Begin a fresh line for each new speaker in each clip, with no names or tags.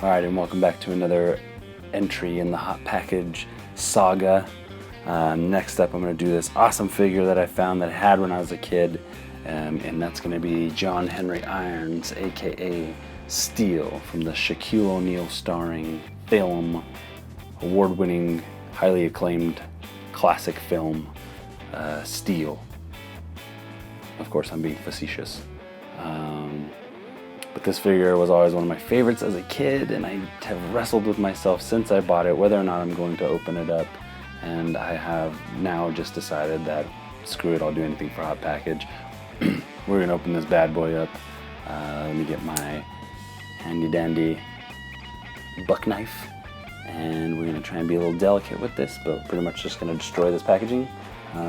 Alright, and welcome back to another entry in the Hot Package saga. Next up, I'm going to do this awesome figure that I found that I had when I was a kid, and that's going to be John Henry Irons, aka Steel, from the Shaquille O'Neal starring film, award-winning, highly acclaimed classic film, Steel. Of course, I'm being facetious. But this figure was always one of my favorites as a kid, and I have wrestled with myself since I bought it whether or not I'm going to open it up. And I have now just decided that screw it, I'll do anything for Hot Package. We're gonna open this bad boy up. Let me get my handy dandy buck knife, and we're gonna try and be a little delicate with this, but pretty much just gonna destroy this packaging.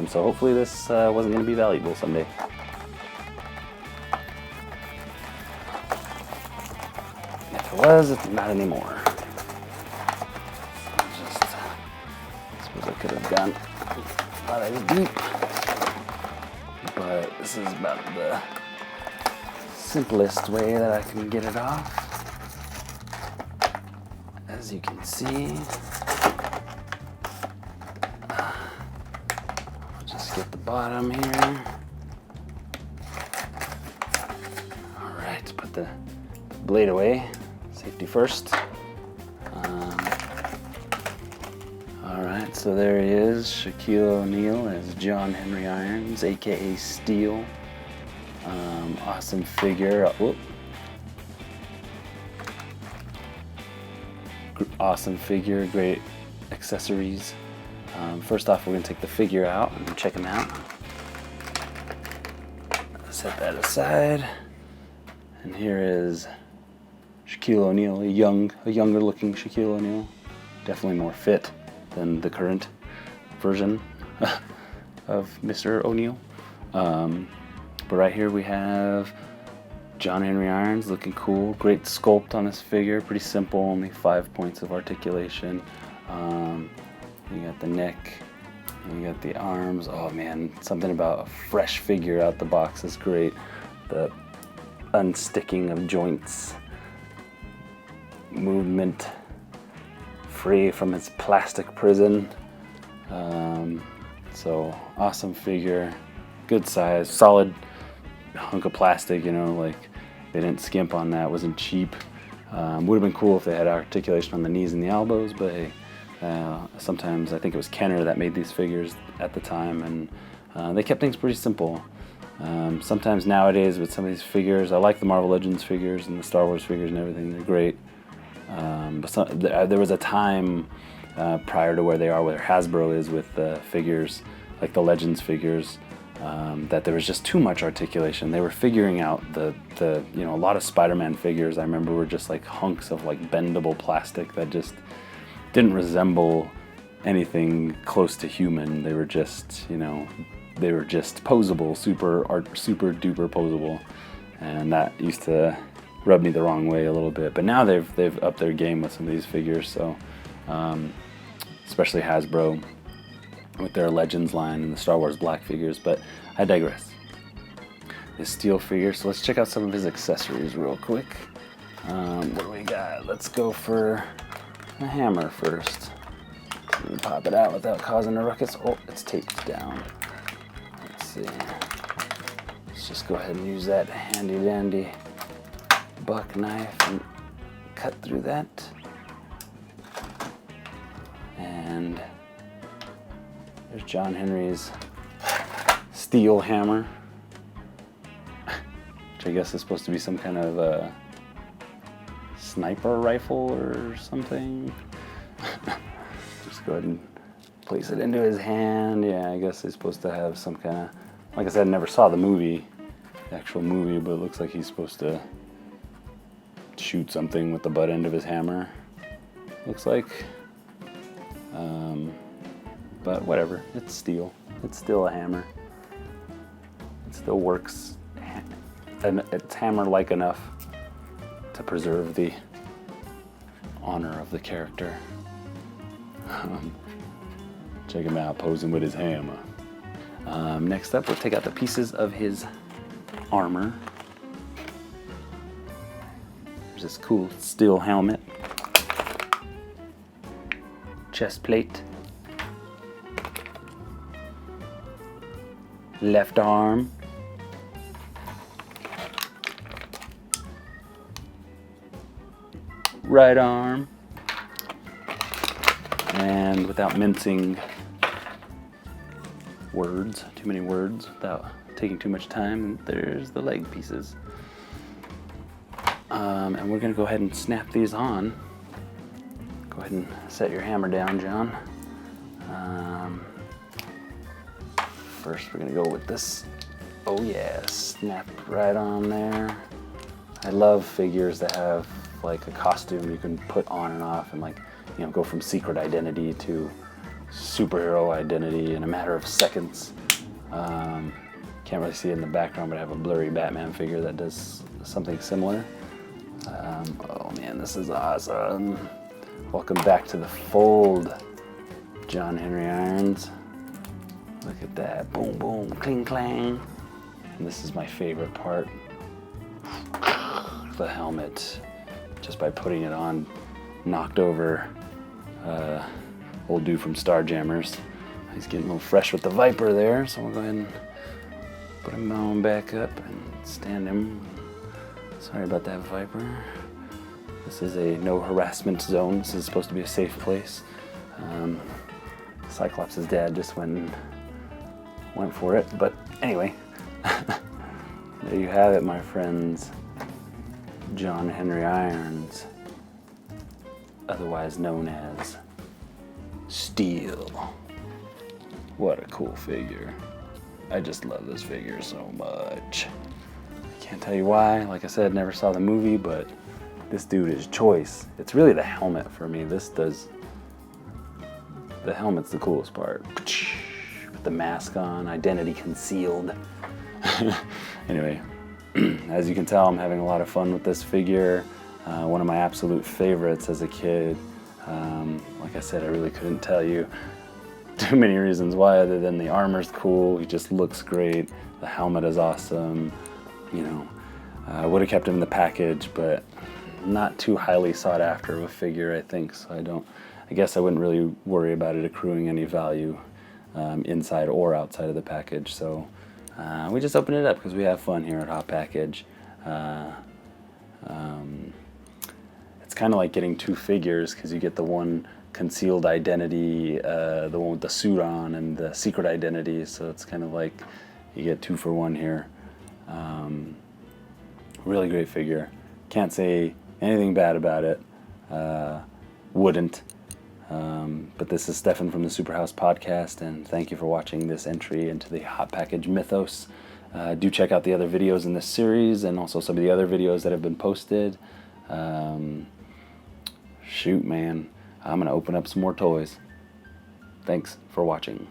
So hopefully this wasn't gonna be valuable someday. If it was, it's not anymore. I suppose I could have gone not as deep, but this is about the simplest way that I can get it off. As you can see, I'll just get the bottom here. All right, put the blade away. Safety first. Alright, so there he is, Shaquille O'Neal as John Henry Irons, aka Steel. Awesome figure. Awesome figure, great accessories. First off, we're going to take the figure out and check him out. Set that aside. And here is Shaquille O'Neal, a younger looking Shaquille O'Neal. Definitely more fit than the current version of Mr. O'Neal. But right here we have John Henry Irons looking cool. Great sculpt on this figure, pretty simple, only 5 points of articulation. You got the neck, you got the arms. Oh man, something about a fresh figure out the box is great. The unsticking of joints, movement free from its plastic prison. So awesome figure, good size, solid hunk of plastic, you know, like they didn't skimp on that, wasn't cheap. Would have been cool if they had articulation on the knees and the elbows, but hey, sometimes I think it was Kenner that made these figures at the time, and they kept things pretty simple. Sometimes nowadays with some of these figures, I like the Marvel Legends figures and the Star Wars figures and everything, they're great. But there was a time prior to where they are, where Hasbro is with the figures, like the Legends figures, that there was just too much articulation. They were figuring out the you know, a lot of Spider-Man figures I remember were just like hunks of like bendable plastic that just didn't resemble anything close to human. They were just, you know, they were just posable, super duper posable, and that used to rub me the wrong way a little bit. But now they've upped their game with some of these figures, so especially Hasbro with their Legends line and the Star Wars Black figures. But I digress. This Steel figure, so let's check out some of his accessories real quick. What do we got? Let's go for a hammer first. Let me pop it out without causing a ruckus. Oh, it's taped down. Let's see. Let's just go ahead and use that handy dandy buck knife and cut through that. And there's John Henry's steel hammer, which I guess is supposed to be some kind of a sniper rifle or something. Just go ahead and place it into his hand. Yeah, I guess he's supposed to have some kind of, like I said, I never saw the movie, the actual movie, but it looks like he's supposed to shoot something with the butt end of his hammer, looks like. But whatever, it's steel. It's still a hammer. It still works, and it's hammer-like enough to preserve the honor of the character. Check him out posing with his hammer. Next up, we'll take out the pieces of his armor. There's this cool steel helmet, chest plate, left arm, right arm, and without mincing words, too many words, without taking too much time, there's the leg pieces. And we're gonna go ahead and snap these on. Go ahead and set your hammer down, John. First we're gonna go with this. Oh yeah, snap right on there. I love figures that have like a costume you can put on and off and, like, you know, go from secret identity to superhero identity in a matter of seconds. Can't really see it in the background, but I have a blurry Batman figure that does something similar. Oh man, this is awesome. Welcome back to the fold, John Henry Irons. Look at that, boom, boom, cling, clang. And this is my favorite part, the helmet. Just by putting it on, knocked over old dude from Starjammers. He's getting a little fresh with the Viper there, so we'll go ahead and put him on back up and stand him. Sorry about that, Viper. This is a no harassment zone. This is supposed to be a safe place. Cyclops' dad just went for it, but anyway. There you have it, my friends. John Henry Irons, otherwise known as Steel. What a cool figure. I just love this figure so much. I can't tell you why. Like I said, never saw the movie, but this dude is choice. It's really the helmet for me. The helmet's the coolest part. With the mask on, identity concealed. Anyway, as you can tell, I'm having a lot of fun with this figure. One of my absolute favorites as a kid. Like I said, I really couldn't tell you too many reasons why, other than the armor's cool, he just looks great, the helmet is awesome, you know. I would have kept him in the package, but not too highly sought after of a figure, I think, so I guess I wouldn't really worry about it accruing any value inside or outside of the package. So we just open it up because we have fun here at Hot Package. It's kind of like getting two figures because you get the one concealed identity, the one with the suit on, and the secret identity, so it's kind of like you get 2 for 1 here. Really great figure. Can't say anything bad about it. Wouldn't. But this is Stefan from the SuperHouse Podcast, and thank you for watching this entry into the Hot Package mythos. Do check out the other videos in this series and also some of the other videos that have been posted. Shoot, man. I'm going to open up some more toys. Thanks for watching.